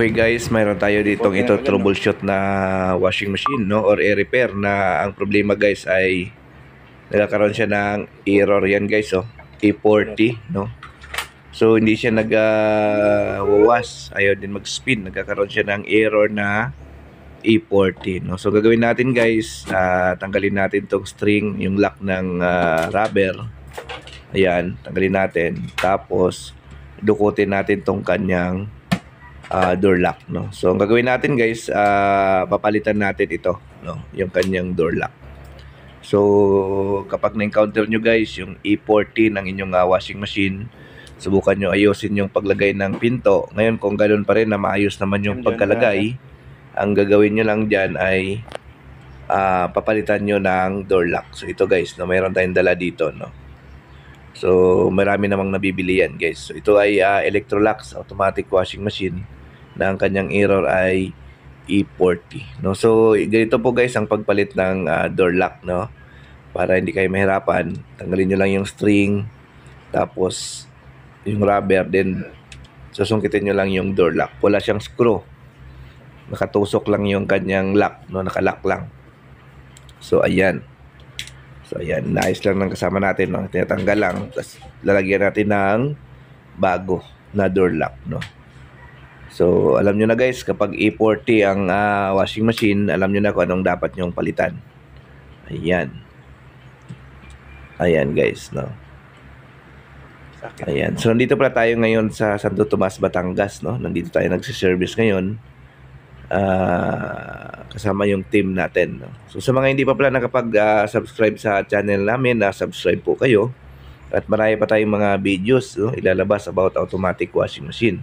Okay guys, mayroon tayo ditong ito troubleshoot na washing machine, no, or repair na ang problema guys ay nagkakaroon siya ng error yan guys, oh, E40, no. So hindi siya wash, ayaw din mag-spin, nagkakaroon siya ng error na E40, no. So gagawin natin guys, tanggalin natin tong string, yung lock ng rubber. Ayan, tanggalin natin. Tapos dukutin natin tong kanyang door lock, no. So ang gagawin natin guys, papalitan natin ito, no, yung kanyang door lock. So kapag na-encounter nyo guys yung E40 ng inyong washing machine, subukan nyo ayusin yung paglagay ng pinto. Ngayon kung ganoon pa rin na maayos naman yung pagkalagay, ang gagawin nyo lang dyan ay papalitan nyo ng door lock. So ito guys, no, mayroon tayong dala dito, no. So marami namang nabibili yan guys. So ito ay Electrolux automatic washing machine na ang kanyang error ay E40, no. So ganito po guys ang pagpalit ng door lock, no. Para hindi kayo mahirapan, tanggalin nyo lang yung string, tapos yung rubber, then susungkitin nyo lang yung door lock. Wala siyang screw, nakatusok lang yung kanyang lock, no, nakalock lang. So ayan. So ayan, nice lang ng kasama natin, no. Tinatanggal lang, tapos lalagyan natin ng bago na door lock, no. So alam nyo na guys, kapag E40 ang washing machine, alam nyo na kung anong dapat nyong palitan. Ayan. Ayan guys, no. Ayan. So nandito pala tayo ngayon sa Santo Tomas, Batangas, no. Nandito tayo nagsiservice ngayon. Kasama yung team natin, no? So sa mga hindi pa pala nakapag-subscribe sa channel namin, subscribe po kayo. At marami pa tayong mga videos, no, ilalabas about automatic washing machine.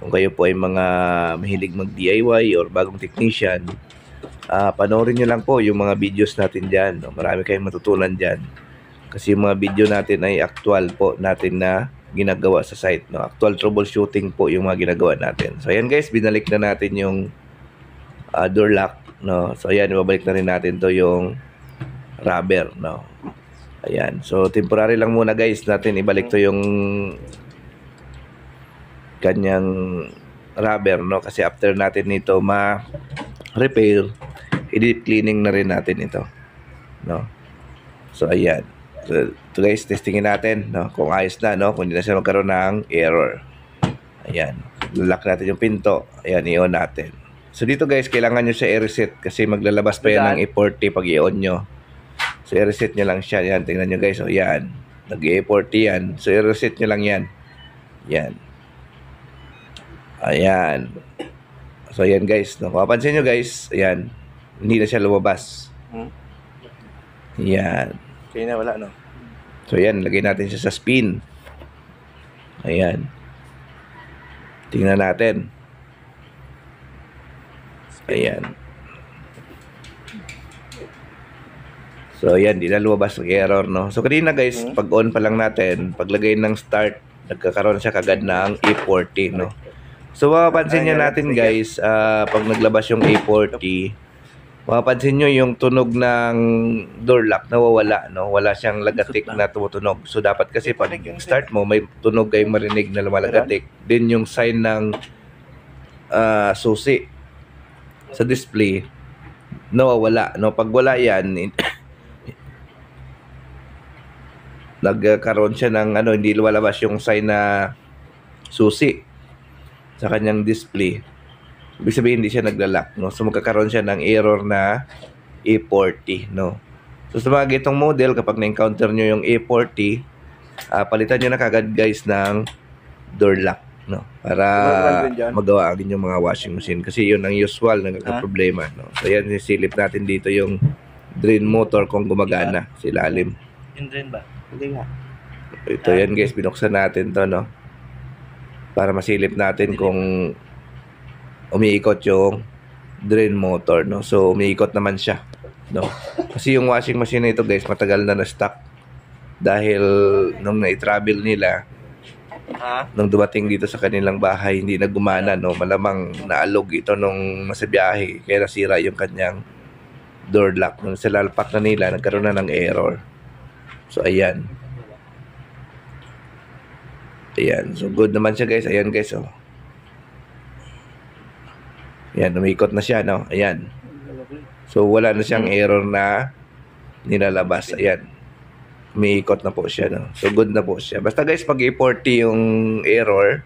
Kung kayo po ay mga mahilig mag-DIY or bagong technician, panoorin nyo lang po yung mga videos natin dyan, no? Marami kayong matutunan dyan. Kasi yung mga video natin ay actual po natin na ginagawa sa site, no? Actual troubleshooting po yung mga ginagawa natin. So ayan guys, binalik na natin yung door lock, no. So ayan, ibabalik na rin natin to yung rubber, no. Ayan. So temporary lang muna guys natin ibalik to yung kanyang rubber, no, kasi after natin nito ma-repair, i-deep cleaning na rin natin ito, no. So ayan. So guys, testingin natin, no, kung ayos na, no, kung hindi na siya magkaroon ng error. Ayan, lock natin yung pinto. Ayan, i-on natin. So dito guys, kailangan nyo siya i-reset kasi maglalabas pa yan ng E40 pag i-on nyo. So i-reset nyo lang siya. Yan, tingnan nyo guys. O yan, nag-E40 yan. So i-reset nyo lang yan. Yan. Ayan. So ayan guys, no, mapapansin nyo guys, ayan, hindi na siya lumabas. Yan. Kaya na wala, no? So ayan, lagay natin siya sa spin. Ayan. Tingnan natin. Ayan. So ayan, di na lumabas ng error, no. So kanina guys, pag on pa lang natin, paglagay ng start, nagkakaroon siya kagad ng E40, no. So mapapansin nyo natin guys, pag naglabas yung E40, mapapansin nyo yung tunog ng door lock nawawala, no. Wala siyang lagatik na tumutunog. So dapat kasi pag start mo, may tunog kayong marinig na lumalagatik. Din yung sign ng susi sa display nawawala, no. Pag wala yan, nagkaroon siya ng hindi lumalabas yung sign na susi sa kanyang display. Ibig sabihin hindi siya nagla-lock, no. So magkakaroon siya ng error na E40, no. So sa mga gitong model, kapag na-encounter nyo yung E40, palitan nyo na kagad guys ng door lock, no, para magawa ang inyong mga washing machine, kasi yun ang usual na nagka-problema, no. So yan, sisilip natin dito yung drain motor kung gumagana sa ilalim. Yung drain ba? Hindi nga. Ito yan guys, binuksan natin to, no, para masilip natin kung umiikot yung drain motor, no. So umiikot naman siya, no, kasi yung washing machine na ito guys, matagal na na-stock dahil nung na-travel nila, nung dumating dito sa kanilang bahay, hindi na gumana, no. Malamang naalog ito nung nasa biyahe, kaya nasira yung kanyang door lock. Nung silalpak na nila, nagkaroon na ng error. So ayan. Ayan, so good naman siya guys. Ayan guys, oh. Ayan, umikot na siya, no? Ayan. So, wala na siyang error na nilalabas. Ayan. Umiikot na po siya, no? So, good na po siya. Basta guys, pag i-40 yung error,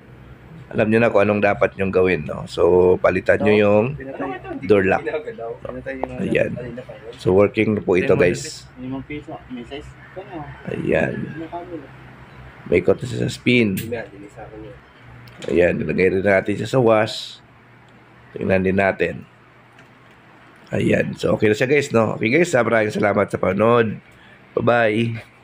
alam nyo na kung anong dapat nyong gawin, no? So, palitan nyo yung door lock. Ayan. So, working na po ito, guys. 5 piso. May size. Ayan. May ikot na siya sa spin. Ayan, nilagay rin natin siya sa wash. Tingnan din natin. Ayan. So, okay na siya guys, no? Okay guys, maraming salamat sa panood. Bye-bye.